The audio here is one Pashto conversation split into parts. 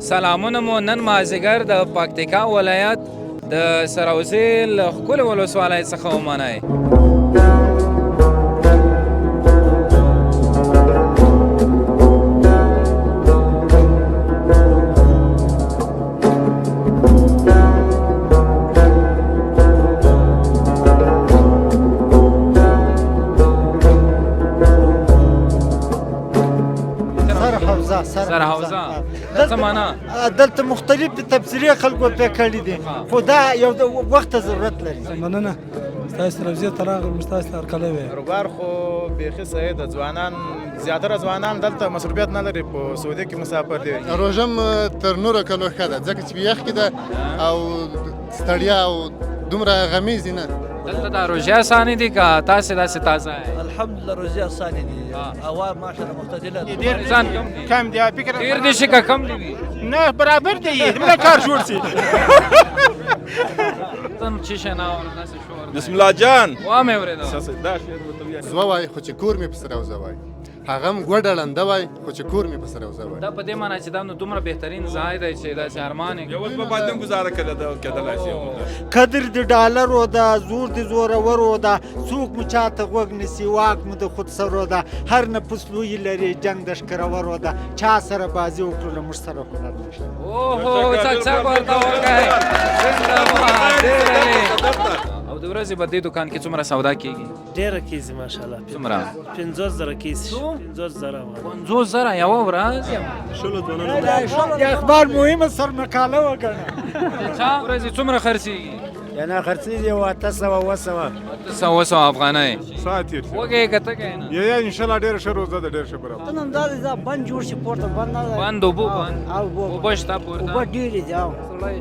سلامونه مو نن مازدیګر د پکتیکا ولایت د سراوزې له ښکلې ولسوالۍ څخه ومنئ. سر حوزه څه معنا؟ دلته مختلف تبصرې خلکو پې کړي دي خو دا یو وخت ته ضرورت لري. مننه ستاسو سراوزې ته راغلم، ستاسو هرکلی وی. کاروبار خو بیخي صحیح ده. ځوانان زیاتره ځوانان دلته مصروفیت نه لري، په سعودي کې مسافر دي. روژه م تر نورو کلو ښه ده ځکه چې په یخ کې ده او ستړیا او دومره غمیز دي نه. دلته دا روژې اسانې دي که تاسې داسې تازه یې؟ الحمدلله روژې اسانې دي، هوا ماشاءالله معتدله ده. ډېر انسان کم دی فکر ډېر دي شي که کم دي وي؟ نه برابر دی دمله کار جوړ شي. تم چې شی نه اورم داسې شور دی. بسم الله جان وامې اورېده دا شعر ورته ویل. زوه وایي خو چې کور مې په سراوزه وایي، هغه هم ګوډه ړنده وایي خو چې کور مې په سراوزه وایي. دا په دې معنی چې دا نو دومره بهترین ځای دی چې داسې ارمان یې یو په باندې گزاره کېدلای شي. قدر د ډالرو ده، زور د زورورو ده، څوک مو چاته غوږ نیسي، واک مو د خودسرو ده، هر نفس لوی لري جنګ د ښکرورو ده، چا سره بازي وکړو له موږ سره هنر نشته. اوهو چکچک ورته وکړئ. زنده‌باد ډېر علي. او د ورځې په دې دوکان کې څومره سودا کېږي؟ ډېره کیږي ماشاءالله. څومره؟ 50,000 کیږي. 50,000 50,000 یوه ورځ؟ د اخبار مهمه سرمقاله وګڼه. چا ورځې څومره خرڅېږي؟ یعنې خرڅېږي 800 200 افغانۍ. ساعت تیر شي. وږی که تږی نه؟ یا ان شاء الله ډېره ښه روزه ده، ډېر ښه برابر. نن دا دا بند جوړ شي پورته بند نه بند اوبه بند اوبه شته پورته؟ اوبه ډېرې دي. سړی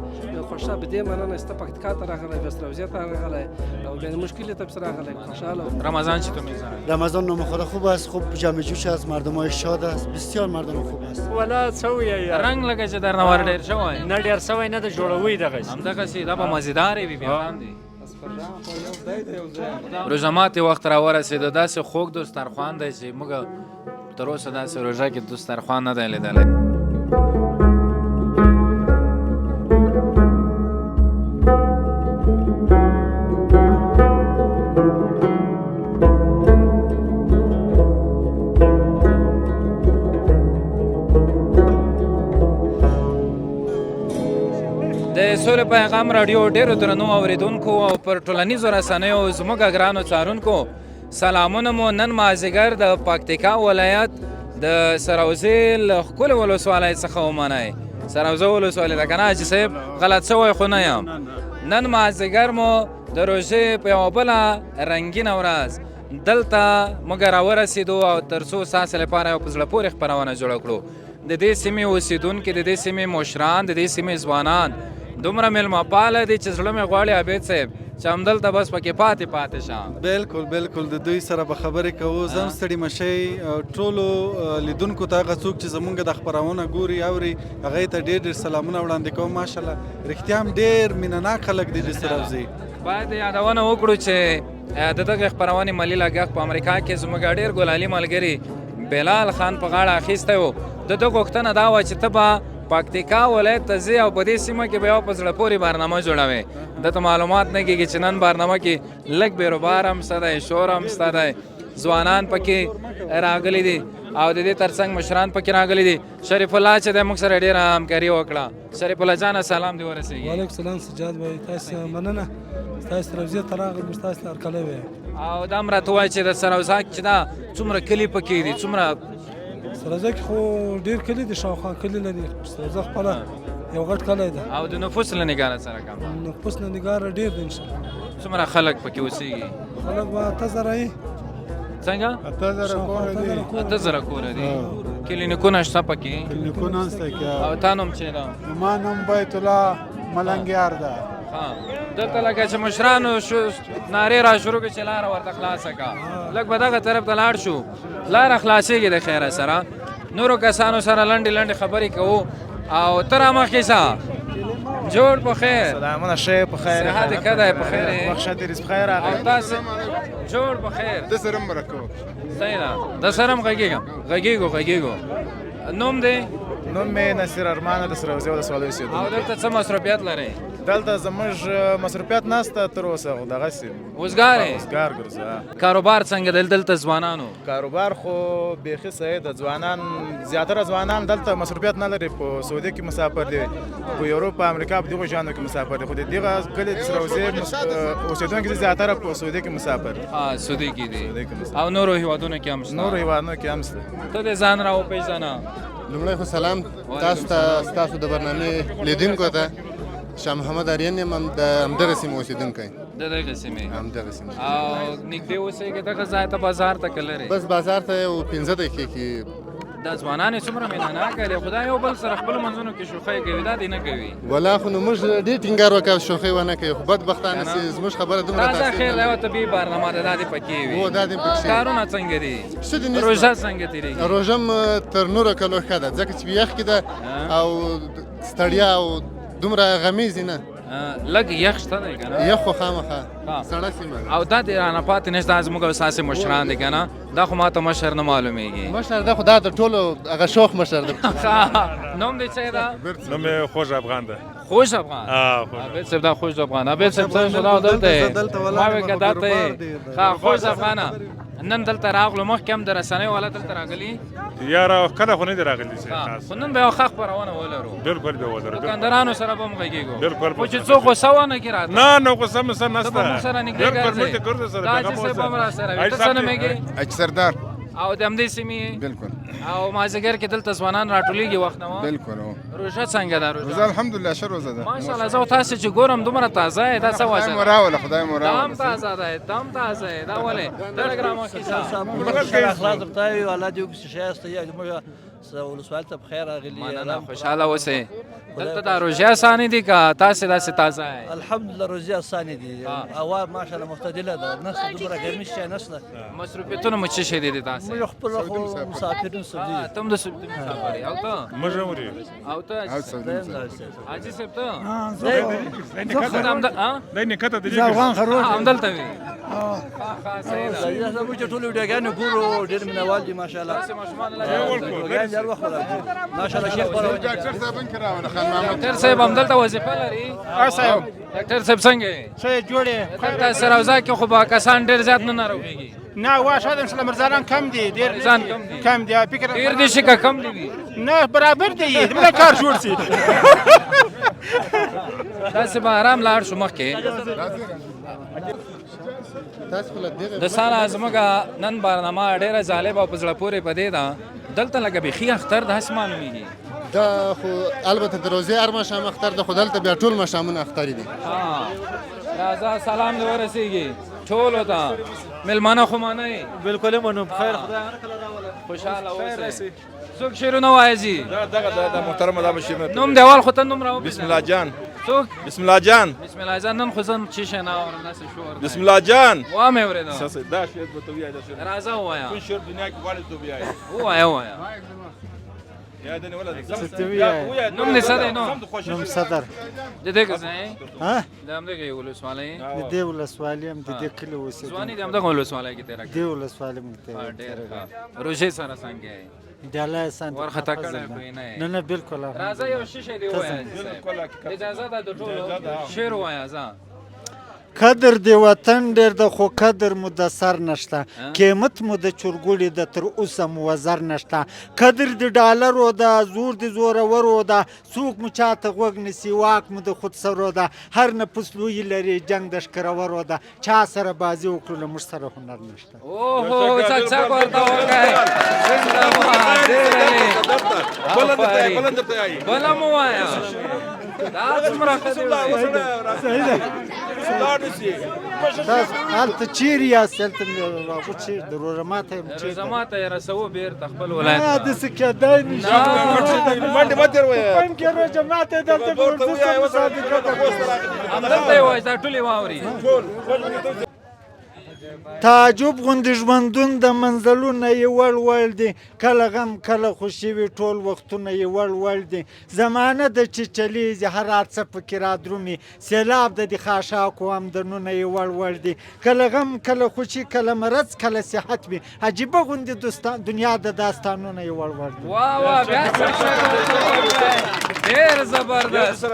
خوشحال په دې مننه چې ته پکتیکا ته راغلی، بیا سراوزې ته راغلی او بیا مشکل ته پسې راغلی. خوشحاله رمضان چطور می‌گذره؟ رمضان نمخوره خوب است، خوب جمع جوش است، مردمای شاد است، بسیار مردم خوب است. ولا څه وایي رنګ لکه چې در نه ور ډېر شوی. نه ډېر سوی نه د جوړوي دغه همدغسې دا به مزیدارې وي بیا وړاندې. روژه ماتې وخت راورسېده، داسې خوږ دسترخوان دی چې موږ تر اوسه داسې روژه کې دسترخوان نه دی لیدلی. د سولې پیغام راډیو ډېرو درنو اورېدونکو او پر ټولنیزو رسنیو زموږ ګرانو څارونکو سلامونه مو نن مازدیګر د پکتیکا ولایت د سراوزې له ښکلې ولسوالۍ څخه ومنئ. سراوزه ولسوالۍ ده که نه حاجي صاحب؟ غلط شوی خو نه یم. نن مازدیګر مو د روژې په یوه بله رنګینه ورځ دلته موږ راورسېدو او تر څو ستاسې لپاره یو په زړه پورې خپرونه جوړه کړو. د دې سیمې اوسېدونکي، د دې سیمې مشران، د دې سیمې ځوانان دومره میلمه پاله دي چې زړه مې غواړي عبید صاحب چې همدلته بس پکې پاتې شم. بالکل بالکل د دوی سره به خبرې کوو. زه هم ستړي مشئ. ټولو لیدونکو ته هغه څوک چې زمونږ د خپرونه ګوري اوري هغوی ته ډېر ډېر سلامونه وړاندې کوم. ماشاءالله رښتیا هم ډېر مینه ناک خلک دي د سراوزې. باید یادونه وکړو چې د دغه خپرونې مالي لګښت په امریکا کې زموږ ډېر ګلالي ملګري بلال خان په غاړه اخیستی و. د ده غوښتنه دا وه چې ته به پکتیکا ولایت ته ځې او په دې سیمه کې به یو په زړه پورې برنامه جوړوې. دته معلومات نه کېږي چې نن برنامه کې لږ بیروبار هم شته دی، شور هم شته دی، ځوانان پکې راغلي دي او د دې ترڅنګ مشران پکې راغلي دي. شریف الله چې دی موږ سره ډېره همکاري وکړه. شریف الله جانه سلام دې ورسېږي. وعلیکم سلام سجاد بھائی، تاسو مننه. تاسو سراوزې ته راغلم، تاسو هرکلی وی. او دا هم راته وایي چې د سراوزه چې دا څومره کلي پکې دي، څومره سراوزه کې خو ډېر کلي دي، شاوخوا کلي لري. سراوزه خپله یو غټ کلی ده او د نفوس له نګاره سره کم نفوس له نګاره ډېر دی. انشاءالله څومره خلک پکې اوسېږي؟ خلک به 8,000 یي. څنګه؟ 8,000 کوره دي. کلینیکونه شته پکې؟ کلینیکونه شته کې. او تا نوم چې ده؟ ما نوم بیت الله ملنګیار ده. دلته لکه چې مشرانو نارې را شروع کړي چې لاره ورته خلاصه کړه، لږ به دغه طرف ته لاړ شو، لاره خلاصېږي د خیره سره. نورو کسانو سره لنډې لنډې خبرې کوو او ته رامخکې شه. جوړ په خیر. سلامونه ښه په خیر. صحت ښه دی په خیر یې؟ وخت ښه تېر په خیر راغلی. او تاسې جوړ په خیر. د سره مرکو صحیح ده. د سره هم غږېږو. نوم دی؟ نوم مې نصیر ارمان د سروزي ولسوالۍ او اوسېدونکی. دلته څه مصروفیت لرئ؟ دلته زموږ مصروفیت نسته تر اوسه خو دغسې وزګار یې؟ وزګار ګرځو. کاروبار څنګه دلته ځوانانو؟ کاروبار خو بیخي صحیح د ځوانان زیاتره ځوانان دلته مصروفیت نه لري. په سعودي کې مسافر دي، په یوروپ امریکا په دغو شیانو کې مسافر دي، خو د دغه کلي د سروزي اوسېدونکي زیاتره په سعودي کې مسافر دي. سعودي کې دي او نورو هیوادونو کې هم شته؟ نورو هیوادونو کې هم شته. ته دې ځان را وپېژنه. لومړی خو سلام تاسو ته، ستاسو د برنامې لیدونکو ته. شاه محمد آرین یم، د همدغه سیمې اوسېدونکی. د دغه سیمې همدغه سیمې. او نږدې اوسېږې دغه ځای ته بازار ته که لرې؟ بس بازار ته یو 15 دقیقې کې. دا ځوانان یې څومره مینه ناکه دي، خو دا یو بل سره خپلو منځونو کې شوخۍ کوي، دا دې نه کوي؟ ولا خو نو موږ ډېر ټینګار وکړ شوخۍ ونه کوي، خو بدبختانه چې زموږ خبره دومره دا تاثیر خیر نه دا لري. یو طبیعي برنامه ده، دا دې پکې وي. هو دا دې پکې. کارونه څنګه دي؟ ښه دي نسبت. روژه څنګه تېرېږي؟ روژه م تر نورو کلو ښه ده، ځکه چې یخ کې ده او ستړیا او دومره غمیزې نه. لږ یخ شته دی که نه؟ یخ خو خامخا سړه سیمه ده. او دا دې رانه پاتې نشته، دا زموږ او ستاسې مشران دي که نه؟ دا خو ماته مشر نه معلومیږي. مشر ده خو دا د ټولو هغه شوخ مشر ده. نوم دې څه ده؟ نوم یې خوږ افغان ده. خوږ افغان. عابد صاحب دا خوږ افغان. عابد صاحب څنګه دا دلته ما وې که دا ته خوږ افغانه نن دلته راغلو، مخکې هم د رسنیو والا دلته راغلي؟ یاره کله خو نه دي راغلي خو نن به یو ښه خپرونه ولرو. بالکل به ولرو. دوکاندارانو سره به هم غږېږو. بالکل. خو چې څوک غوسه ونه کړي راته. نه نه غوسه مې سره نشته. ته به موږ سره نږدې ګرځې. دا چې صاحب هم راسره وي. ته څه نومېږې؟ اج سردار. او د همدې سیمې؟ بالکل. او مازدیګر کې دلته ځوانان راټولېږي وخت نه و؟ بالکل. روژه څنګه ده؟ روژه الحمدلله ښه روژه ده. ماشاءالله. زه تاسې چې ګورم دومره تازه یې، دا څه وجه ده؟ راوله خدای مو راوله. دا هم تازه ده، دا هم تازه یې، دا ولې؟ ته لږ رامخکې شه. موږ اخلاق درته وایو، الله دې وکړي چې ښایسته یې موږ ولسوالۍ ته بخیر راغلي. مننه، خوشحاله اوسئ. دلته دا روژې اسانې دي که تاسې داسې تازه یې؟ الحمدلله روژې اسانې دي، هوا ماشاءالله معتدله ده، نشته دومره ګرمي شی نشته. مصروفیتونه مو څه شی دي تاسې؟ موږ خپل خو مسافرین سعودي دي. ته هم د سعودي مسافر یې؟ او ته؟ موږ هم ورې. او ته؟ حاجي صاحب ته؟ دی نکته د همدلته وي؟ موږ چې ټول ویډیوګانې ګورو، ډېر مینهوال دي ماشاءالله. ویډیوګانې هر وخت ماشاءالله شیخ ډاکټر صاحب هم راوله. خان محمد ډاکټر صاحب همدلته وظیفه لري؟ صاحب ډاکټر صاحب څنګه یې؟ څه جوړ یې؟ دلته سراوزا کې خو به کسان ډېر زیات نه ناروغېږي. نه واشه د مسلمان مرزانان کم دي، ډېر مرزان کم دي. کم دي. فکر ډېر دي شي که کم دي وي؟ نه برابر دی، دمره کار جوړ شي. داسې به ارام لاړ شو مخکې. د ساره زموږ نن برنامه ډېره جالبه او په زړه پورې په دې ده، دلته لکه بیخي اختر داسې معلومېږي. دا خو البته د روزې هر ماښام اختر ده، خو دلته بیا ټول ماښامونه اخترې دي. راځه سلام دې ورسېږي ټولو ته. مېلمانه خو منئ؟ بالکل یې منو. بخیر خوشحاله اوسئ. څوک شعرونه وایي ځي؟ دا محترمه دا به شعر. نوم دې اول خو ته نوم راوپېژنه. بسم الله جان. څوک؟ بسم الله جان. بسم الله جان. نن خو زه څه شی نه اورم، داسې شور دی. بسم الله جان. وامې اورېده. دا شعر به ته ووایې. دا شعر راځه ووایه. کوم شعر دنیا کې غواړې ته ووایې؟ ووایه ووایه. یاد نه ولا نوم دې څه دی؟ نوم صدر. د دې که ځای یې؟ ها؟ د همدغې ولسوالۍ؟ د دې ولسوالۍ هم د دې کلي اوسېدونکی. ځواني د همدغه ولسوالۍ کې تېره کړې؟ دې ولسوالۍ موږ ته ډېر ښه. روژې سره څنګه یې؟ ډاله سان ورخطا کړی خو یې نه یې؟ نه نه بالکل. راځه یو شیشی دی ووایه. اجازه ده د ټولو شعر ووایه. ځه قدر دی وطن ډېر ده، خو قدر مو د سر نشته. قیمت مو د چرګوړي د تر اوسه مو وزر نشته. قدر د ډالرو ده، زور د زورورو ده، څوک مو چاته غوږ نیسي، واک مو د خودسرو ده. هر نفس لوی لري، جنګ د ښکرورو ده. چا سره بازي وکړو له موږ سره هنر نشته. اوهو چکچک ورته وکړئ. زنده‌باد. ډېر ښه. بله مو وایه. دا څومره ښه دی وایي. تاسو هلته چیرې یاست؟ هلته هغه چیرې د روژه ماته یم چیرته؟ روژه ماته یې رسوو بېرته خپل ولایت نه داسې کېدای نه شي. منډې مه تېروئ. پم کې روژه ماته دلته به ورځو مسابقه ده. همدلته یې وایي، دا ټول یې واوري. تعجب غوندې ژوندون د منزلونه یې وړ دي کله غم کله خوشي وي ټول وختونه یې وړ دي زمانه د چې چلیږي هر څه پکې رادرومي سیلاب د دې خاشاکو امدنونه یې وړ دي کله غم کله خوشي کله مرض کله صحت وي عجیبه غوندې دنیا د داستانونه یې وړ دي واه واه بیا ډېر زبردست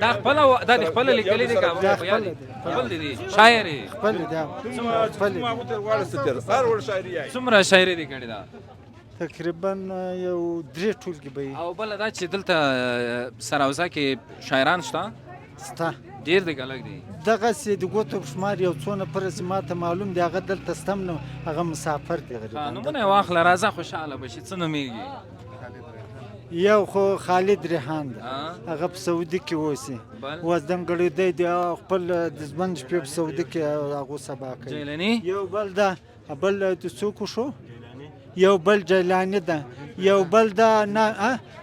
دا خپله دا د خپله لیکلي دي که خپل دي شاعر یې خپل دي څومره شاعري دې کړې ده تقریبا یو 3 ټولګې به او بله دا چې دلته سراوزه کې شاعران شته سته ډېر دي که لږ دي دغسې د ګوتو په شمار یو څو نفره چې ما ته معلوم دی هغه دلته سته نو هغه مسافر دی غریبان نومونه یې واخله راځه خوشحاله به شي څه نومېږي یو خو خالد ریحان ده هغه په سعودي کې اوسي اوس دنګړېدی دی خپل د ژوند شپې په سعودي کې هغو سبا کوي جیلاني یو بل ده بل د څوک شو یو بل جیلاني ده یو بل ده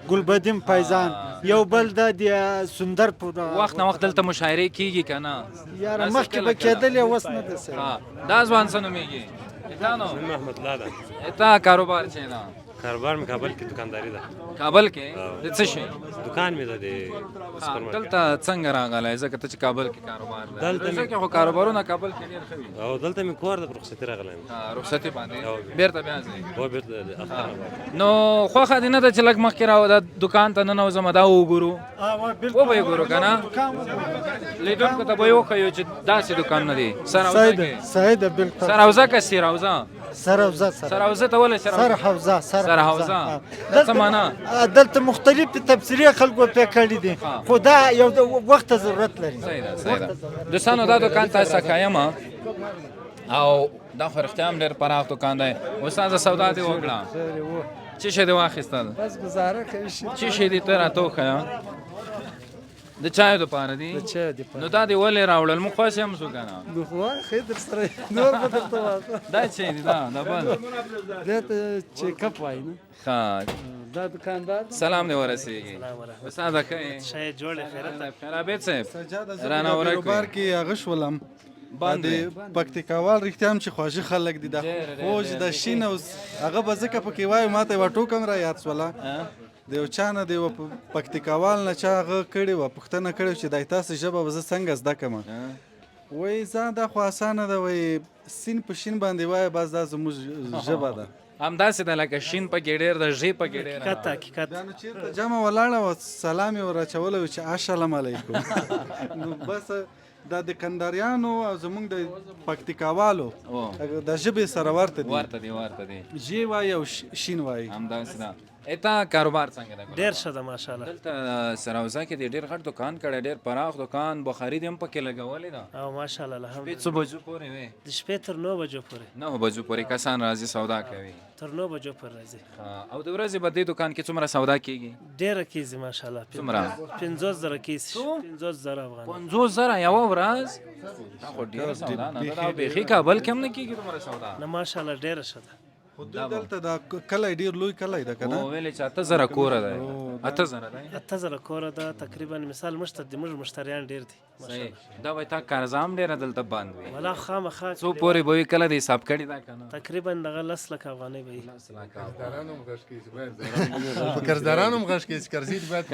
ګلبدین فیضان یو بل ده د سندر په وخت نه وخت دلته مشاعرې کېږي که نه یاره مخکې به کېدلې اوس نه ده دا ځوان څه نومېږي اتا نو محمد الله ده اتا کاروبار چې ده کاروبار مې کابل کې دکانداري ده کابل کې د څه شي دکان مې ده د دلته څنګه راغلی ځکه ته چې کابل کې کاروبار ده دلته کې خو کاروبارونه کابل کې ډېر ښه وي او دلته مې کور ده په رخصتي راغلی یم رخصتي باندې بېرته بیا ځې هو بېرته نو خوښه دې نه ده چې لږ مخکې دا دکان ته ننوځم دا وګورو وبه یې ګورو که نه لیدونکو ته به یې وښیو چې داسې دکان نه دی صحیح ده بلکل سراوزه که سیراوزه سراوزه ته ولې سرحوزه سرحوزه څه معنا دلته مختلفې تفسیرې خلکو پرې کړي دي خو دا یو وخت ته ضرورت لري صحیح ده دوستانو دا دکان تاسو ښایم او دا خو رښتیا هم ډېر پراخ دکان دی استاده سودا دې وکړه څه شی دې واخیستل بس گزاره کوي څه شی دې ته راته وښیه د چایو دپاره دي نو دا دې ولې راوړل موږ خوښ هم شو که نه ښه در سره نور به درته واخلم دا څه دي دا بل دې ته چیکپ وایي نه ښه دا دکاندار سلام دې ورسېږي استاده ښه یې شی جوړ خیرت عابد صاحب رانه ورکوي کې هغه شولم باندې پکتیکاوال رښتیا هم چې خواږه خلک دي دا خوږ د شین او هغه به ځکه پکې وایو ما ته یوه ټوکه هم را یاد شوله د یو چا نه د یوه پکتیکاوال نه چا هغه کړې وه پوښتنه کړې چې دا تاسو ژبه به زه څنګه زده کړم وایي ځان دا خو اسانه ده وایي سین په شین باندې وایه بس دا زموږ ژبه ده همداسې ده لکه شین پکې ډېر ده ژې پکې ډېر حقیقت دا نو چېرته جمع ولاړه وه سلام یې ور اچولی و چې السلام علیکم نو بس دا د کنداریانو او زمونږ د پکتیکاوالو د ژبې سره ورته دي ژې وایي او شین وایي همداسې ده اتا کاروبار څنګه ده ډېر ښه ده ماشاءالله دلته سراوزه کې دې ډېر غټ دکان کړی ډېر پراخ دکان بخاري دې هم پکې لګولې ده او ماشاءالله الحمدلله څو بجو پورې وې د شپې تر 9 بجو پورې 9 بجو پورې کسان راځي سودا کوي تر 9 بجو پورې راځي او د ورځې به دې دکان کې څومره سودا کېږي ډېره کېږي ماشاءالله څومره 50000 کېږي 50000 افغانۍ 50000 یوه ورځ دا خو ډېره سودا نه ده دا بیخي کابل کې هم نه کېږي دومره سودا نه ماشاءالله ډېره ښه ده خو دلته دا کلی ډېر لوی کلی ده که نه ویلې چې 8000 کوره دی 8000 دی 8000 کوره ده تقریبا مثال موږ مشتریان ډېر دي دا وایي تا قرضه هم ډېره دلته بند وي ولا خامخا څو پورې به وي کله دې حساب کړي دا که نه تقریبا دغه 10 لک افغانۍ به وي په قرضدارانو هم غږ کوي چې قرضې دې باید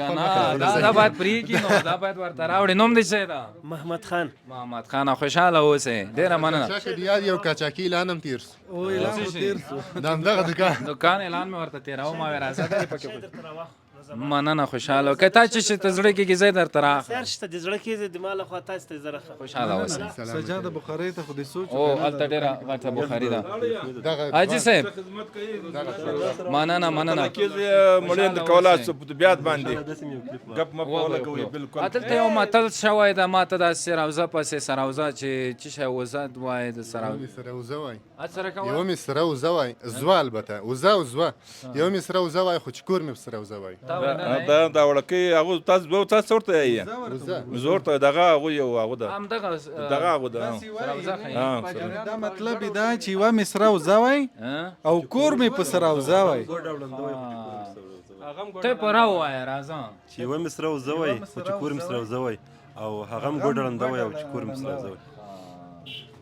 دا باید پرېږي نو دا باید ورته راوړي نوم دې څه ده محمد خان خوشحاله اوسئ ډېره مننه یاد یو کاچاکي اعلان هم تېر سو دا همدغه دکان اعلان مې ورته تېراوه ما ویل راځه درې پکې مننه خوشحاله که تا چې ته زړه کېږي زه یې درته راخلم هر شته د زړه کېږي د ما لخوا تاسو ته زه راښیم خوشحاله اوسئ سجاده بخارۍ ته خو دې سوچ او هلته ډېره غټه بخاري ده حاجي صاحب مننه مړی د کولاس په طبیعت باندې ګپ مپ ولګوي بالکل دلته یو متل شوی ده ما ته دا سراوزه پسې سراوزه چې څه شی وزه وایي د سراوزه وایي یوه مې سراوزه وایي زوه البته وزه او زوه یوه مې سراوزه وایي خو چې کور مې سراوزه وایي دا وړکۍ هغه تاسو ورته یې زه ورته دغه هغوی یو هغه ده دغه هغه ده دا مطلب یې دا چې یوه مې سراوزه وایي او کور مې په سراوزه وایي ته په راو وایه راځه چې یوه مې سراوزه وایي خو چې کور مې سراوزه وایي او هغه هم ګوډ ړنده وایي او چې کور مې سراوزه وایي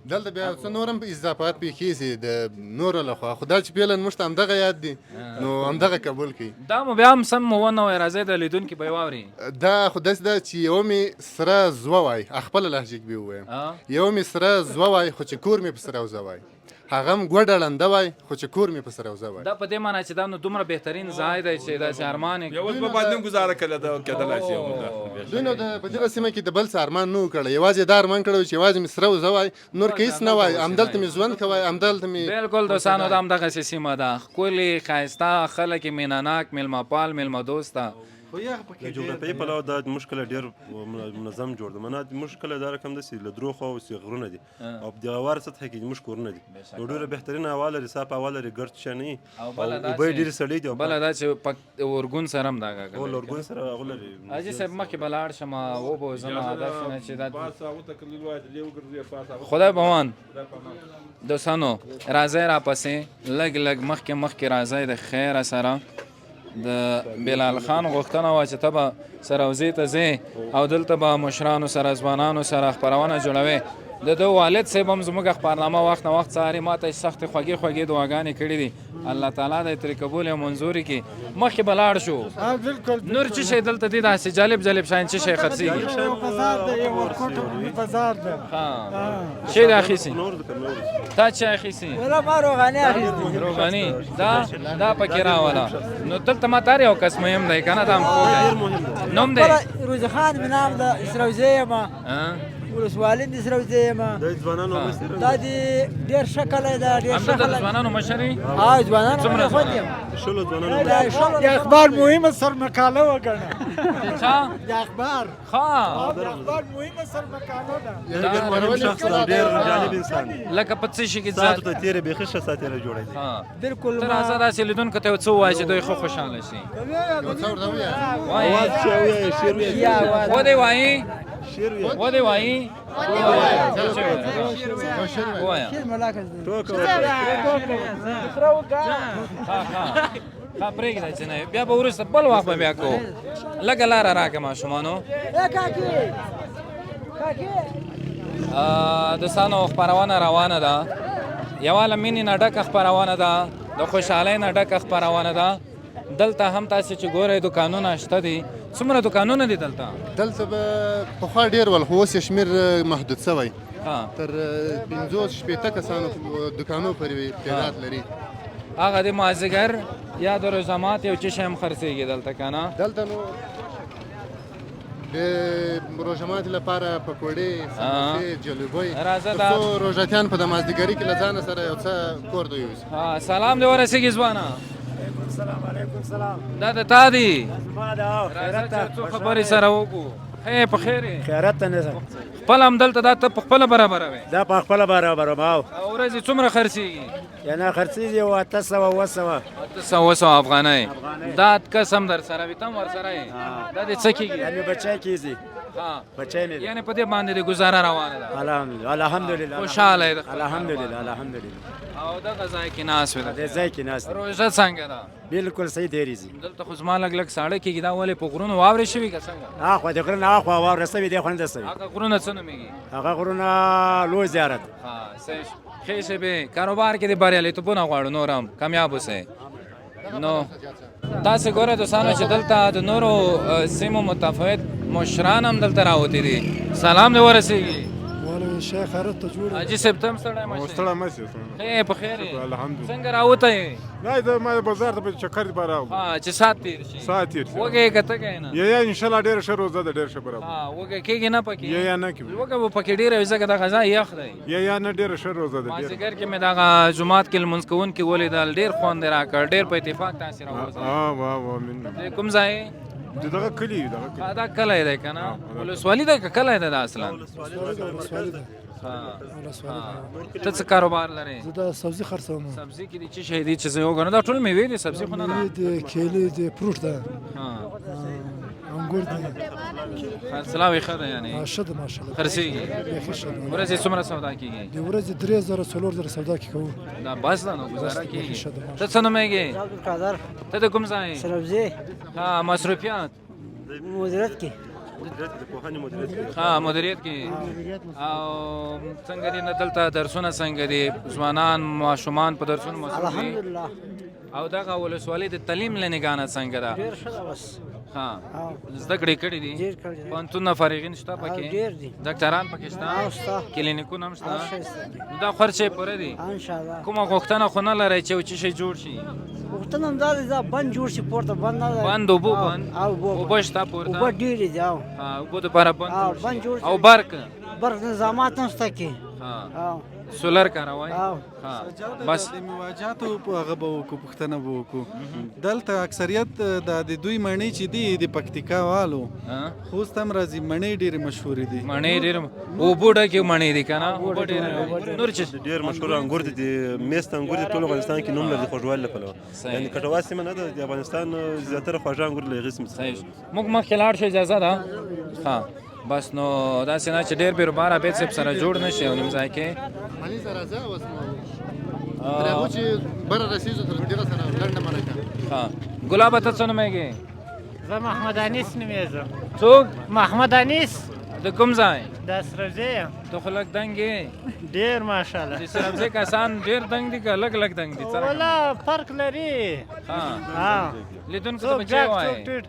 دلته بیا څه نور هم اضافات پېښېږي د نورو لخوا خو دا چې فعلا موږ ته همدغه یاد دي نو همدغه قبول کړي دا مو بیا هم سم ونه وای راځئ د لیدونکي به یې واوري دا خو داسې ده چې یوه مې سره زوه وای خپله لهجه کې به ووایم یوه مې سره زوه وای خو چې کور مې په سره وزه وای هغه هم ګوډه ړنده وای خو چې کور مې په سره وزه وای دا په دې معنی چې دا نو دومره بهترین ځای دی چې داسې ارمان یې یو به باید نه ګزاره کېدلی شي دوی نو په دغه سیمه کې د بل څه ارمان نه و کړی یوازې دا ارمان کړی و چې یوازې مې سره وزه وای نور که هېڅ نه وای همدلته مې ژوند کوی همدلته مې بلکل دوستانو دا همدغسې سیمه ده ښکلې ښایسته خلک یې مینهناک میلمه پال میلمه دوسته د جغرافیایي پلوه دا موږ کله ډېر منظم جوړ دی منه موږ کله دا رقم داسې له درو خواو چې غرونه دي او په دغه واره سطحه کې زموږ کورونه دي نو ډېره بهترینه هوا لري صاف هوا لري ګرد شی نه وي او اوبه ډېرې سړې دي بله دا چې اورګون سره هم دا او له اورګون سره هغه لري حاجي صاحب مخکې به لاړ شم وبوزم هدف نه چې دا خدای پامان دوستانو راځئ راپسې لږ لږ مخکې راځئ د خیره سره د بلال خان غوښتنه وه چې ته به سروزې ته ځې او دلته به مشرانو سره ځوانانو سره خپرونه جوړوې د ده والد صاحب هم زموږ خبرنامه وخت نه وخت څاري ما ته یې سختې خوږې دعاګانې کړي دي الله تعالی د یې ترې قبول او منظورې کړي مخکې به لاړ شو نور څه شی دلته دي داسې جالب شیان څه شی خرڅېږي شی دې اخیستي تا چې اخیستي روغاني دا پکې راوله نو دلته ما تار یو کس مهم دی که نه دا هم خوږ نوم دی روزي خان مې نام ده سروزې یم ولسوالي دې سروزې یم دا دې ډېر ښه کلی ده ډېر ښه د ځوانانو مشر یې ځوانانو څومره خود یم د اخبار مهمه سرمقاله وګڼه د چا د اخبار ښه د اخبار مهمه سرمقاله ده ډېر مهربان شخص دی ډېر جالب انسان دی لکه په څه شي کې ساعتو ته تېرې بیخي ښه ساتېره جوړی دی بلکل ته راځه داسې لیدونکو ته یو څه ووایه چې دوی ښه خوشحاله شي ودې وایي ودې وایي پرېږده چې نه بیا به وروسته بل وخت به بیا کوو لږه لاره راکړه ماشومانو دوستانو خپرونه روانه ده یوه له مینې نه ډکه خپرونه ده د خوشحالۍ نه ډکه خپرونه ده دلته هم تاسې چې ګورئ دوکانونه شته دي څومره دوکانونه دي دلته به پخوا ډېر ول خو اوس یې شمېر محدود شوی تر 50-60 کسانو دوکانو پورې تعداد لري هغه د مازدیګر یا د روزامات یو څه شی هم خرڅېږي دلته که نه دلته نو د روژهمات لپاره پکوړې سموسې جلبۍ تر څو روژهتیان په د مازدیګري کې له ځانه سره یو څه کور ته یوسي سلام دې ورسېږي ځوانه علیکم سلام دا د تا دي زما ده راځه چې څو خبرې سره وکړو ښه په خیر یې خیرات ته نه ځم خپل هم دلته دا ته په خپله برابروې دا په خپله برابروم او ورځې څومره خرڅېږي یعنې خرڅېږي یو 800 800 افغانۍ دا کس هم در سره وي ته هم ورسره یې دا دې څه کېږي یعنې بچی کېږي بچی مې یعنې په دې باندې د ګزاره روانه ده الحمدلله خوشحاله یې الحمدلله او دغه ځای کې ناست وې دې ځای کې ناست روژه څنګه ده بلکل صحیح دیریږي دلته خو زما لږ ساړه کېږي دا ولې په غرونو واورې شوي که څنګه اخوا د غرونو اخوا واوره سوي دی خو نه ده سوي هغه غرونه څه نومېږي هغه غرونه لوی زیارت ښې شېبې کاروبار کې د بریالیتوبونه غواړو نور هم کامیاب اوسئ نو تاسې ګوره دوستانو چې دلته د نورو سیمو متفاوت مشران هم دلته راوتي دي سلام دې ورسېږي شیخ خیرت ته جوړ حاجي صاحب ته هم ستړی مه شئ ستړی مه شئ ښه په خیر یې الحمدلله څنګه راوتی یې نه دا ما بازار ته په چکر دپاره راغلو چې ساعت تېر شي وږی یې که تږی نه یا انشاءالله ډېره ښه روزه ده ډېره ښه برابر وږی کېږي نه پکې یا نه کېږي وږی به پکې ډېره وي ځکه دغه ځای یخ دی یا نه ډېره ښه روزه ده مازدیګر کې مې دغه جومات کې لمونځ کوونکي ولیدل ډېر خوند یې راکړ ډېر په اتفاق تاسې راووځئ کوم ځای دغه کلي دا کلی دی که نه ولسوالي دی که کلی دی دا اصلا ته څه کاروبار لرې زه د سبزي خرڅوم سبزي کې دي څه شی دي چې زه وګورم دا ټول میوې دي سبزي خو نه ده میوې دي کیلې دي فروټ ده انګور دي خرڅلاوې ښه ده یعنې ښه ده ماشاءالله خرڅېږي بیخي ښه ده ورځې څومره سودا کېږي د ورځې 3000 4000 سودا کې کوو دا بس ده نو ګزاره کېږي ته څه نومېږې ته د کوم ځای سروزې مصروفیات مدیریت کې مدیریت کې د پوهنې مدیریت کې ها مدیریت کې او څنګه دي نه دلته درسونه څنګه دي ځوانان ماشومان په درسونو مصروف دي الحمدلله او دغه ولسوالۍ د تعلیم له نګانه څنګه ده ډېر ښه ده بس ها زده کړې کړې دي ډېر کړي دي. پوهنتونونه فارغین شته ډېر پکې دي. ډاکټران پکې او شته. شته کلینیکونه هم هر شی شته شته دي. دا خرچې پوره دي ان شاء الله کومه غوښتنه خو نه لرئ چې یو څه شی جوړ شي غوښتنه همدا ده دا بند جوړ شي پورته بند نه ده بند اوبه او- بند او اوبه شته اوبه پورته ډېرې دي او ها اوبه دپاره بند او جوړ بند شي جوړ او شي. برق برق نظامات هم شته کې ها او سولر کاروئ او ها بس بس د میواجاتو په هغه به وکړو پوښتنه به وکړو دلته اکثریت د دوی مڼې چې دي د پکتیکا والو ها خوست هم راځي مڼې ډېرې مشهورې دي مڼې ډېر اوبو ډکې مڼې دي که نه اوبه ډېر نور چې ډېر مشهور انګور دي د میست انګور دي ټول افغانستان کې نوم لري د خوږوالي له پلوه صحیح. یعنې کټوا سیمه نه ده د افغانستان زیاتره خواږه انګور له هغې سیمې صحیح څخه موږ مخکې لاړ شو اجازه ده ها بس نو داسې نه چې ډېر بیروبار عبید صاحب سره جوړ نه شي او نیم ځای کې مالي سره راځه اوس نو تر هغه چې بره رسېږو تر دغه سره لنډه مرکه ها ګلابه ته څه نومېږي زه محمد انیس نومېږم څوک محمد انیس د کوم ځای د سروزې یم ته خو لږ دنګ یې ډېر ماشاءالله د سرمزې کسان ډېر دنګ دي که لږ لږ دنګ دي څرنګه؟ ولا فرق لري ها لیدونکو ته څوک به څه ډک وایې څوک ټیټ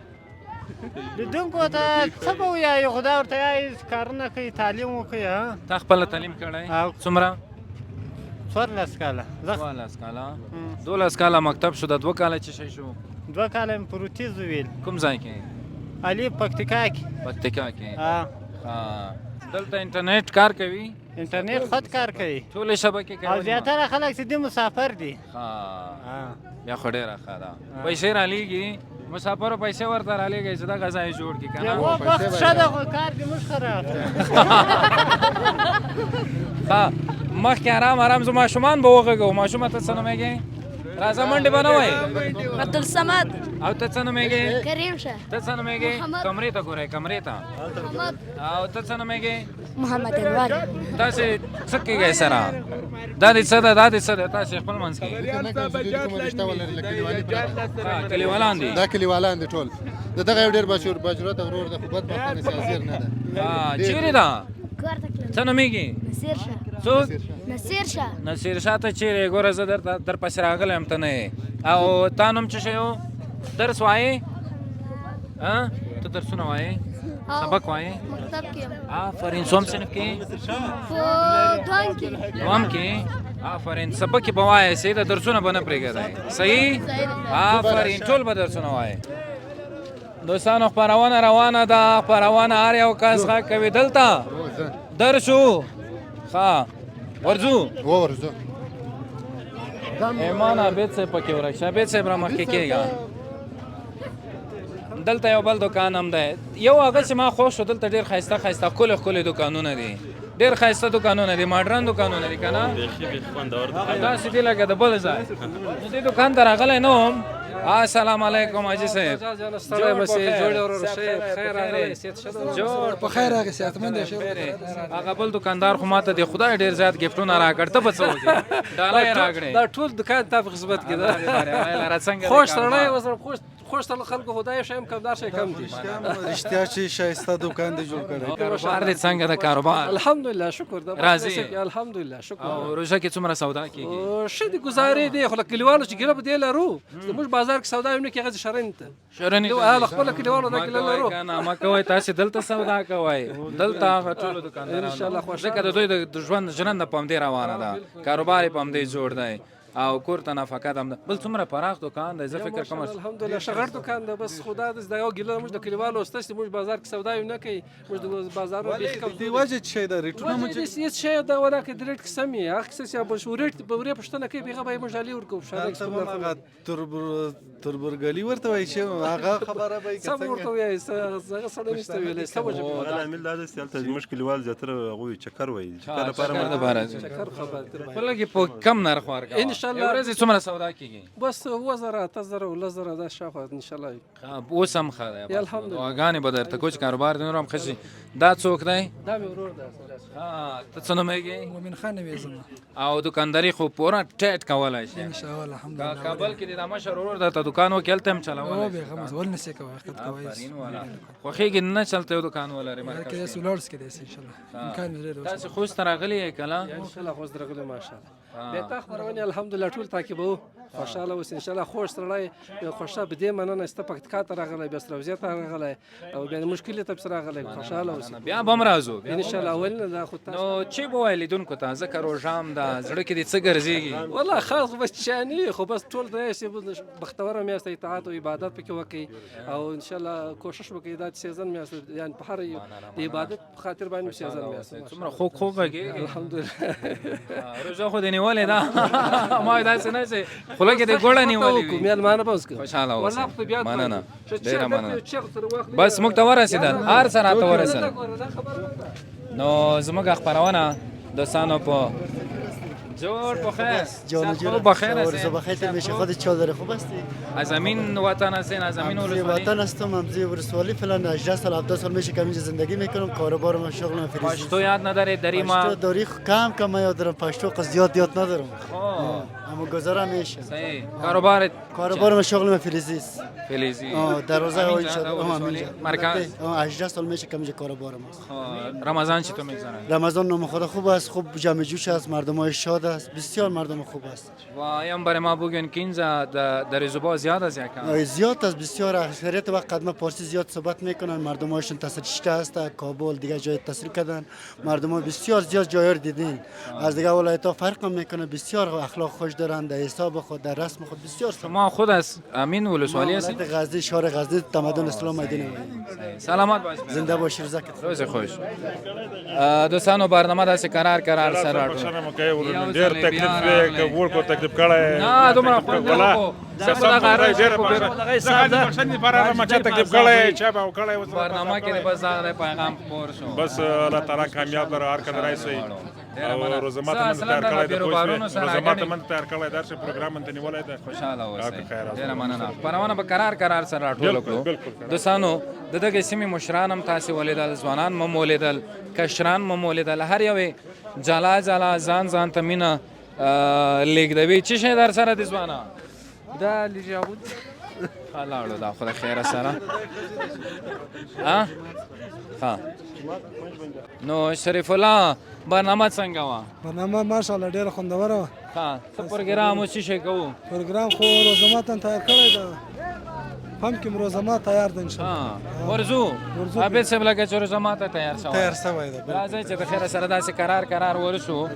لیدونکو ته څه به وایو خدای ورته وایي کارونه کوي تعلیم وکړي ها تا خپله تعلیم کړی او څومره 14 کاله زه 12 کاله 12 کاله مکتب شو د 2 کاله چې شی شو 2 کاله مې پروتیز ویل کوم ځای کې علي پکتیکا کې پکتیکا کې ها ها دلته انټرنیټ کار کوي انټرنیټ خود کار کوي ټولې شبکې او کوي زیاتره خلک چې دي مسافر دي ها بیا خو ډېره ښه ده پیسې رالیږي مسافرو پیسې ورته رالیږي چې دغه ځای جوړ کړي که یو نه وخت ښه ده خو کار دې موږ خراب ها مخکې ارام ارام زه ماشومان به وغږوو ماشومه ته څه نومېږې راځه منډې به نه وایې عبدالصمد او ته څه نومېږې کریم شه ته څه نومېږې محمد. کمرې ته ګورئ کمرې ته محمد او ته څه نومېږې محمد انوار تاسې څه کېږئ سره دا دې څه ده دا دې څه ده تاسې خپل منځ کې نه کوم رشته ولري له کلیوالي پرته ها، کلیوالان دي دا کلیوالان دي ټول د دغه یو ډېر بشرته ورور د خو بدبختانه سیاسیر نه ده ها، چیرې ده کار تکلم څه نومېږي نصیر شه څوک نصیر شه نصیر شاه ته چیرې ګوره زه در پسې راغلی یم ته نه یې او تا نوم څه شی و درس وایې ته درسونه وایې سبق وایې مکتب کې یم آفرین څوم صنف کې په دوام کې دوام کې آفرین سبق کې به وایې صحیح ده درسونه به نه پرېږدئ صحیح آفرین ټول به درسونه وایې دوستانو خپرونه روانه ده خپرونه هر یو کس غږ کوي دلته درسو ښه ورځو ورځو ایمان عابد صاحب پکې ورک شه عابد صاحب را مخکې کېږه دلته یو بل دکان هم دی یو هغه چې ما خوښ شو دلته ډېر ښایسته ښایسته ښکلي ښکلي دکانونه دي ډېر ښایسته دکانونه دي ماډرن دکانونه دي که نه داسې دي لکه د بل ځای نو دې دکان ته راغلی نه وم السلام علیکم حاجي صاحب جوړ په خیر راغی صحتمند شه هغه بل دکاندار خو ماته د خدای ډېر زیات ګفټونه راکړ ته به څه وکړې ډالۍ یې راکړې دا ټول دکان ته په خدمت کې ده خوش سړی وسره خوش تل خلکو خدای شم کمدار شي کم دي رښتیا چې شایسته دکان دی جوړ کړی کاروبار دې څنګه د کاروبار الحمدلله شکر ده راضي الحمدلله شکر او روژه کې څومره سودا کېږي او شه دي گزارې دي خو کلیوالو چې ګره به دی لرو زموږ بازار کې سودا یو نه کې غږ شرن ته شرن ته خپل کلیوالو دا کې لرو کنه ما کوي تاسو دلته سودا کوي دلته ټول دکانداران ان شاء الله خوش ځکه د دوی د ژوند ژوند په همدې روانه ده کاروبار په همدې جوړ دی او کور ته نفقت هم ده بل څومره پراخ دکان دی زه فکر کوم الحمدلله شغړ دکان ده بس خدا دې دا یو ګیله موږ د کلیوالو استاد موږ بازار کې سودا یو نه کوي موږ د بازارو دی وجه چې دا ریټونه مو هیڅ شی دا ولا کې ډیرټ قسمي هغه څه چې په شورټ په ورې پښتنه کې بیغه به موږ علي ورکو شاله تربرګلی ورته وای چې هغه خبره به څه ورته وای څه سره نشته ویلې سمجه ولا عامل دا چې تلته مشکل وال زیاتره غوي چکر وای چکر لپاره چکر خبر خبر په لګي په کم نرخ ورکا ان ماشاءالله ورځې څومره سودا کېږي؟ بس 2000 8000 10,000 دا شاوخوا انشاءالله. اوس هم ښه دی. الحمدلله. دعاګانې به درته کوچ کاروبار دی نور هم ښه شي. دا څوک دی؟ دا مې ورور دی. ته څه نومېږي؟ مومن خان نومېږم زما. او دکانداري خو پوره ټیټ کولی شي. انشاءالله الحمدلله. کابل کې د دا مشر ورور درته دکان وکړي هلته هم چلولی شي. بېغمه ول نشي کوی حقیقت کوی. خوښېږي نه چې هلته یو دکان ولرې مرکز کې داسې ولاړ کې داسې انشاءالله امکان مې ډېر تاسې خوست ته راغلي یې که نه؟ انشاءالله خوست راغلی ماشاءالله. د تا خپرونې الحمدلله ټول تعقیبوو. خوشحاله اوس انشاءالله خوږ سړی خوشحال په دې مننه چې ته پکتیکا ته راغلی بیا سروزې ته راغلی او بیا مشکل ته پسې راغلی خوشحاله اوسې. بیا به هم راځو انشاءالله اولینه دا خو تاسو نو چې به وایې لیدونکو ته ځکه روژه هم ده زړه کې دې څه ګرځېږي؟ والله خاص بس چاني خو بس ټول دا چې بختوره میاشت اطاعت او عبادت پکې وکړي او انشاءالله کوشش وکړي دا سیزن میاشت یعنې په هر د عبادت په خاطر باندې سیزن میاشت څومره خوږ خوږ غږېږي. الحمدلله. روژه خو دې نیولې ده ما داسې نه چې خوله کې دې ګوړه نیولې وي. میلمانه به اوس کوو. خوشحاله اوسئ. مننه ډېره مننه. بس موږ ته ورسېدل هر څه راته ورسېدل. نو زموږ خپرونه دوستانو په جور بخیر. خوب بخیر است. بخیر میشه خودت چا داره خوب هستی؟ از امین وطن هستین؟ از امین ولسوالی؟ وطن هستم امزی ولسوالی فعلا 18 سال 17 سال میشه که اینجا زندگی میکنم کاروبارم شغلم فریزی. پشتو یاد نداری داری ما؟ پشتو داری کم کم یاد دارم پشتو زیاد یاد ندارم. اما گذارم میشه. صحیح. کاروبارم شغلم فلزی است. فلزی. دروازه ها اینجا. مرکز. 18 سال میشه که اینجا کاروبارم است. رمضان چطور میگذره؟ رمضان نام خدا خوب است، خوب جمع جوش است، مردمای شاد است، بسیار مردم خوب است. و ایم برای ما بگین که اینجا در زبان زیاد است یا کم؟ زیاد است، بسیار. اکثریت وقت قدم پارسی زیاد صحبت میکنن، مردمایشون تاثیر شده است، کابل دیگه جای تاثیر کردن، مردم بسیار زیاد جای دیدین. از دیگه ولایت‌ها فرق میکنه، بسیار اخلاق خوش دارن، در حساب خود در رسم خود بسیار. شما خود از امین ولسوالی هستید؟ غزنی، شهر غزنی، تمدن اسلام مدینه. سلامت باشید. زنده باشید. روز خوش. دوستانو برنامه داسې کرار سره راټول. ډېر تکلیف دی که ور کو تکلیف کړی. نه دومره خو نه. برنامه کې بس دا پیغام خپور شو. بس الله تعالی کامیاب لره هر کله راشي. او روزمات من تیار کړی دی روزمات من تیار کړی دا چې پروګرام من ته نیولای دی. خوشاله اوسئ. ډېره مننه. پرونه به کرار سره راټول کړو. دوستانو د دغه سیمې مشران هم تاسې ولیدل، ځوانان مو ولیدل، کشران مو ولیدل، هر یو جلا ځان ته مینه لیږدوي. څه شی در سره دي ځوانه؟ دا لیجاود لاړو دا خدای خیره سره. ها نو شریف الله برنامه څنګه وه؟ برنامه ماشاءالله ډېره خوندوره وه. څه پروګرام اوس څه شی کوو؟ پروګرام خو روزماتن تیار کړی ده. هم کې روزمات تیار ده انشاءالله. ورځو عابد صاحب لکه چې روزمات تیار شوی ده. راځئ چې د خیره سره داسې کرار ورسو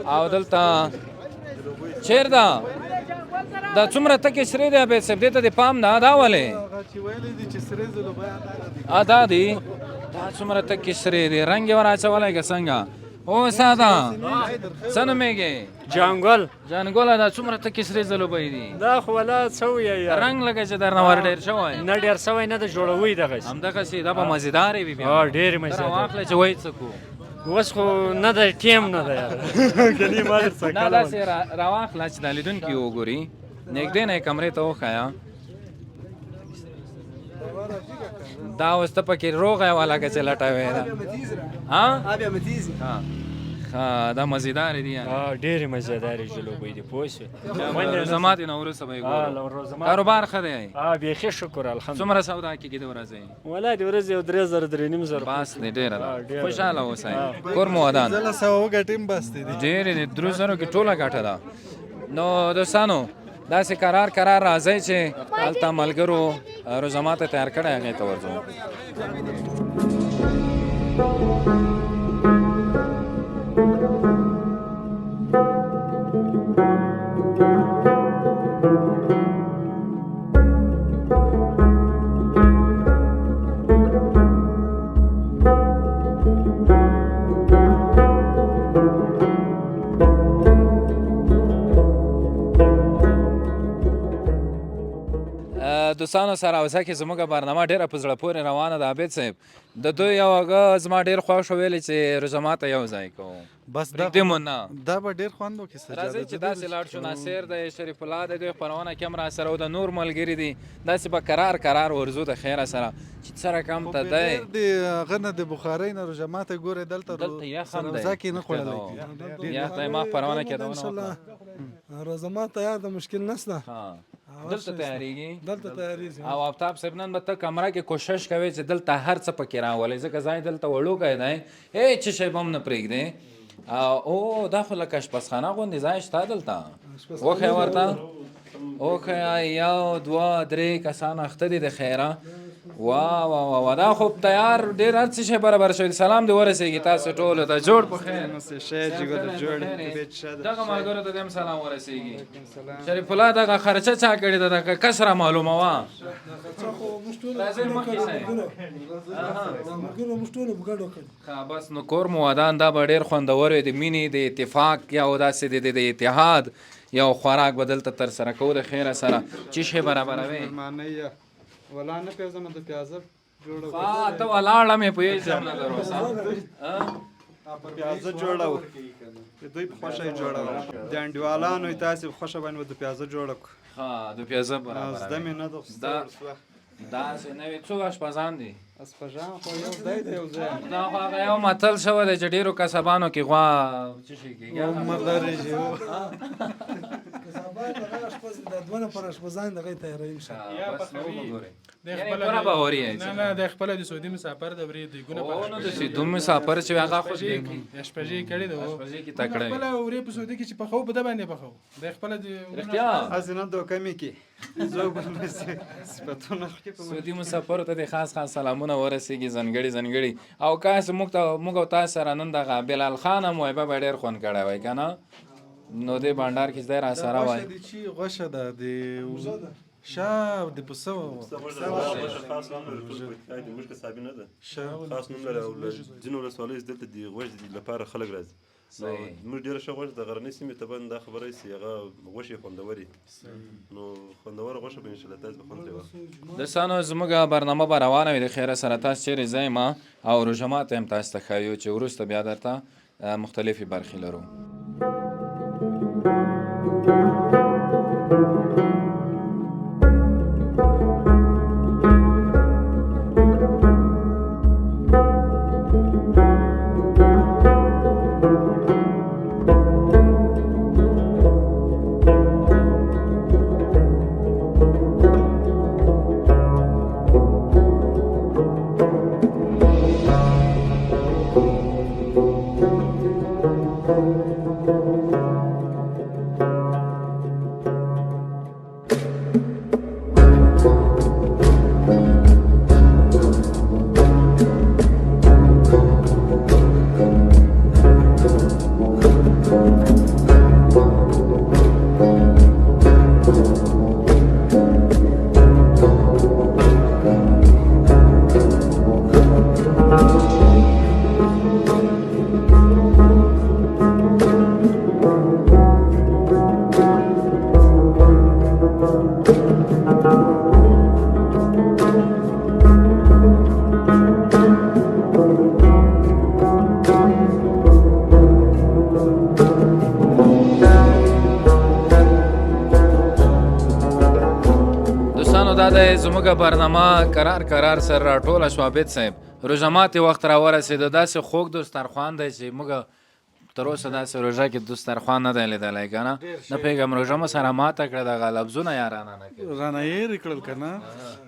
او دلته چیر ده دا څومره تکې سرې دی عابد صاحب؟ دې ته دې پام نه دا ولې؟ دا دي دا څومره تکې سرې دی رنګ یې ور اچولی که څنګه؟ او ساده څه نومېږي؟ جانګل. دا څومره تکې سرې ځلوبۍ دي؟ دا خو ولا څه وایي رنګ لکه چې درنه ور ډېر شوی؟ نه ډېر شوی نه، د جوړوي دغسې. همدغسې دا به مزېدارې وي بیا. ډېرې مزېدارې. راواخله چې وایي څه کو. اوس خو نه د ټیم نه ده یار. نه داسې راواخله چې دا لیدونکي وګوري. نږدې نه یې کمرې ته وښیه. دا اوس ته پکې روغه یې وه لکه چې لټوې ده. دا مزېدارې دي ډېرې مزېدارې جلوبۍ دي پوه شوې. روزمات یې نه وروسته به یې ګورو. کاروبار ښه دی؟ بیخي شکر الحمدلله. څومره سودا کېږي د ورځې؟ والله د ورځې یو 3000 3.5 بس دی ډېره ده. خوشحاله اوسئ. کور مو ودان. زه له 100 وګټم بس دی. ډېرې دي 300 کې ټوله ګټه ده. نو دوستانو داسې کرار راځئ چې هلته ملګرو روزمات تیار کړی هغې ته ورځو. دوستانو سره اوسه کې زموږ برنامه ډېره په زړه پورې روانه ده عابد صاحب د دوی یو هغه زما ډېر خوښ ویلې چې روژه ماته یو ځای کوو بس پرېږدي مو نه دا به ډېر خوند وکړي سجاده راځئ چې داسې لاړ شو ناصر دی شریف الله دی دوی خپرونه کې هم راسره او د نور ملګري دي داسې به کرار ورځو د خیره سره چې څه رقم ته دی د هغه نه د بخارۍ نه روژه ماته ګورې دلته یخ هم دی سروزه کې نه خوړلی یخ دی ما خپرونه کې ده روژه مات تیار ده مشکل نشته دلته تیاریږي دلته تیاریږي او آفتاب صاحب نن به ته کمره کې کوشش کوې چې دلته هر څه پکې راولې ځکه ځای دلته وړوکی دی هېڅ شی به هم نه پرېږدې او دا خو لکه اشپزخانه غوندې ځای شته دلته وښیه ورته وښیه یو دوه درې کسان اخته دي د خیره وا دا خو تیار ډېر هر څه شی برابر شوی سلام دې ورسېږي تاسو ټولو ته جوړ په خیر دغه ملګرو ته دې هم سلام ورسېږي شریف الله دغه خرچه چا کړې ده دغه کس را معلومه وه بس نو کور مو ودان دا به ډېر خوندور وي د مینې د اتفاق یا داسې د اتحاد یو خوراک به دلته ترسره کوو د خیره سره چې شی برابروي ولا نه پیژنم د پیازه جوړو ته ولاړه مې پوهېږم نه در اوسه پیازه جوړو دوی په خوښه یې جوړو د انډیوالانو یې تاسې په خوښه باندې د پیازه جوړو د پیازه برابروي زده مې نه ده داسې نه وي څو اشپزان دي اسپژان خو یو ځای دی یو ځای دا خو هغه یو متل شوی دی چې ډېرو کسبانو کې غوا څه شي کېږي نه د خپل د سعودي مسافر د ورې د ګونه د سعودي مسافر چې هغه خو اشپژي کړی دی اشپژي کې تکړه خپل ورې په سعودي کې چې په خو په د باندې په خو د خپل د رښتیا ازنه دوکه مې کې زه به سپتونه سعودي مسافر ته د خاص سلامونه ورسېږي ځانګړي او کاس موږ او تاسو سره نن دغه بلال خان هم وایي به ډېر خوند کړی وای که نه نو دې بانډار کې دی راسره وای غوښه ده د شا د پسه خاص نوم لري موږ که صابي نه ده خاص نوم لري او ځینو ولسوالۍ دلته د غوښې لپاره خلک راځي موږ ډېره ښه غوښه د غرنۍ سیمې ته باندې دا خبره سي هغه غوښې خوندورې نو خوندوره غوښه به انشاءالله تاسو به خوند ترې واخلئ دوستانو زموږ برنامه به روانه وي د خیره سره تاسو چیرې ځئ ما او روژه ماته هم تاسو ته ښایو چې وروسته بیا درته مختلفې برخې لرو زموږ برنامه کرار سره راټوله شوه عابد صاحب روژه ماتې وخت راورسېده داسې خوږ دسترخوان دی چې موږ تر اوسه داسې روژه کې دسترخوان نه دی لیدلی که نه نه پوهېږم روژه مو سره ماته کړه دغه لفظونه یارانه نه کوي رانه هېرې کړل که نه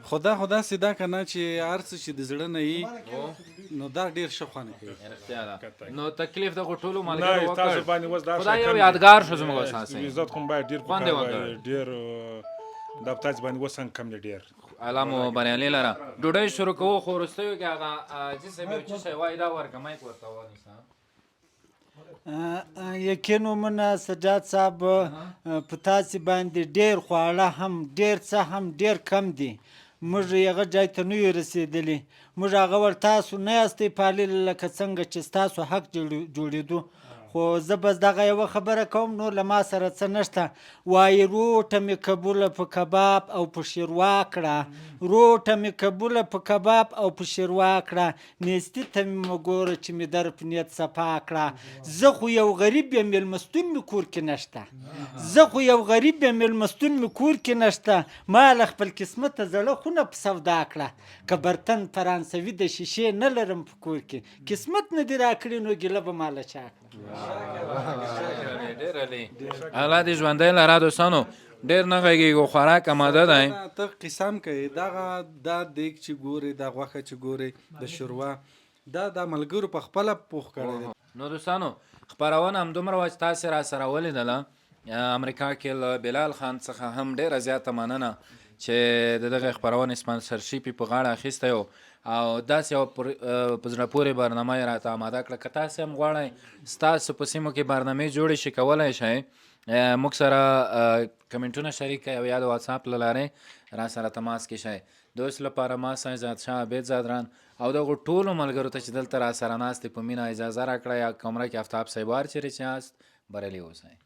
خو دا داسې ده که نه چې هر څه چې د زړه نه وي نو دا ډېر ښه خوند کوي رښتیا ده نو تکلیف دغو ټولو ملګرو وکړ خو دا یو یادګار شو زموږ اساسي عزت خو باید ډېر خوند یې وکړ ډېر دا په تاسو باندې اوس هم کم دی ډېر الله مو بریالي لره ډوډۍ شروع کوو خو وروستیو کې هغه جسم یو څه شی وایي دا ورکړه مایک ورته ونیسه یقین ومنه سجاد صاحب په تاسې باندې ډېر خواړه هم ډېر څه هم ډېر کم دي موږ هغه ځای ته نه یو رسېدلي موږ هغه ور تاسو نه یاستئ پاللي لکه څنګه چې ستاسو حق جوړېدو خو زه بس دغه یوه خبره کوم نور له ما سره څه نشته وایي روټه مې قبوله په کباب او په شیروا کړه روټه مې قبوله په کباب او په شیروا کړه نیستي ته مې مه ګوره چې مې در په نیت صفا کړه زه خو یو غریب یم میلمستون مې کور کې نشته زه خو یو غریب یم میلمستون مې کور کې نشته ما له خپل قسمته زړه خونه په سودا کړه که برتن فرانسوي د شیشې نه لرم په کور کې قسمت نه دې راکړي نو ګیله به ما له چا الله دې ژوندی لره دوستانو ډېر نه غږېږو خوراک اماده دی ته قصه هم کوې دا دیګ چې ګورې دا غوښه چې ګورې د شوروا دا ملګرو په خپله پوخ کړی دی نو دوستانو خپرونه همدومره وه چې تاسې را سره ولیدله امریکا کې له بلال خان څخه هم ډېره زیاته مننه چې د دغه خپرونې سپانسرشیپ یې په غاړه اخیستی و او داسې یوه په زړه پورې برنامه یې راته اماده کړه که تاسې هم غواړئ ستاسو په سیمو کې برنامې جوړې شي کولی شئ موږ سره کمنټونه شریک کړئ او یا د واتساپ له لارې را سره تماس کې شئ د اوس لپاره ما سایزاد شاه عبید زادران او دغو ټولو ملګرو ته چې دلته را سره ناست په مینه اجازه راکړئ یا کمره کې آفتاب صاحب وار چیرې چې یاست بریالي اوسئ